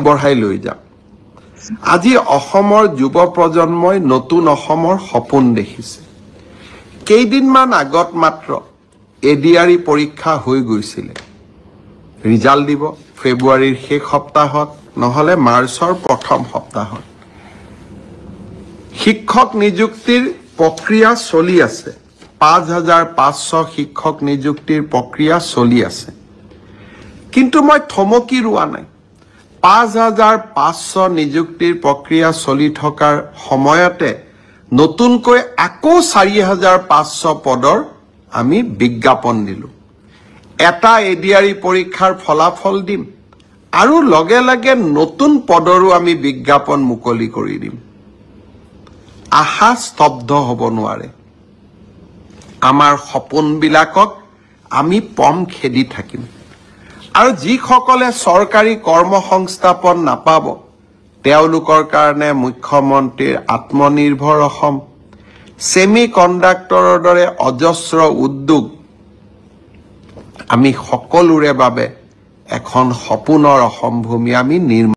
আগবঢ়াই লৈ যাম আজি অসমৰ যুৱ প্ৰজন্মই নতুন অসমৰ সপোন দেখিছে কেইদিনমান আগত মাত্ৰ এডিআৰই পৰীক্ষা হৈ গৈছিল ৰিজাল্ট দিব ফেব্ৰুৱাৰীৰ শেষ সপ্তাহত নহলে মাৰ্চৰ প্ৰথম সপ্তাহত শিক্ষক নিযুক্তিৰ প্ৰক্ৰিয়া চলি আছে 5500 শিক্ষক নিযুক্তিৰ প্ৰক্ৰিয়া চলি আছে কিন্তু মই থমকি ৰোৱা নাই 5500 নিযুক্তিৰ প্ৰক্ৰিয়া চলি থকাৰ সময়তে নতুনকৈ আকৌ 4500 পদৰ আমি বিজ্ঞাপন দিলো এটা এডিআৰই পৰীক্ষাৰ ফলাফল দিম আৰু লগে লগে নতুন পদৰো আমি বিজ্ঞাপন মুকলি কৰি দিম আশা স্তব্ধ হ'ব নোৱাৰে আমাৰ সপোনবিলাকক আমি পম খেদি থাকিম আৰু যিসকলে চৰকাৰী কৰ্মসংস্থাপন নাপাব তেওঁলোকৰ কাৰণে মুখ্যমন্ত্ৰীৰ আত্মনিৰ্ভৰ অসম সেমি কণ্ডাক্টৰৰ দৰে অজস্ৰ উদ্যোগ আমি সকলোৰে বাবে এখন সপোনৰ অসম ভূমি আমি নিৰ্মাণ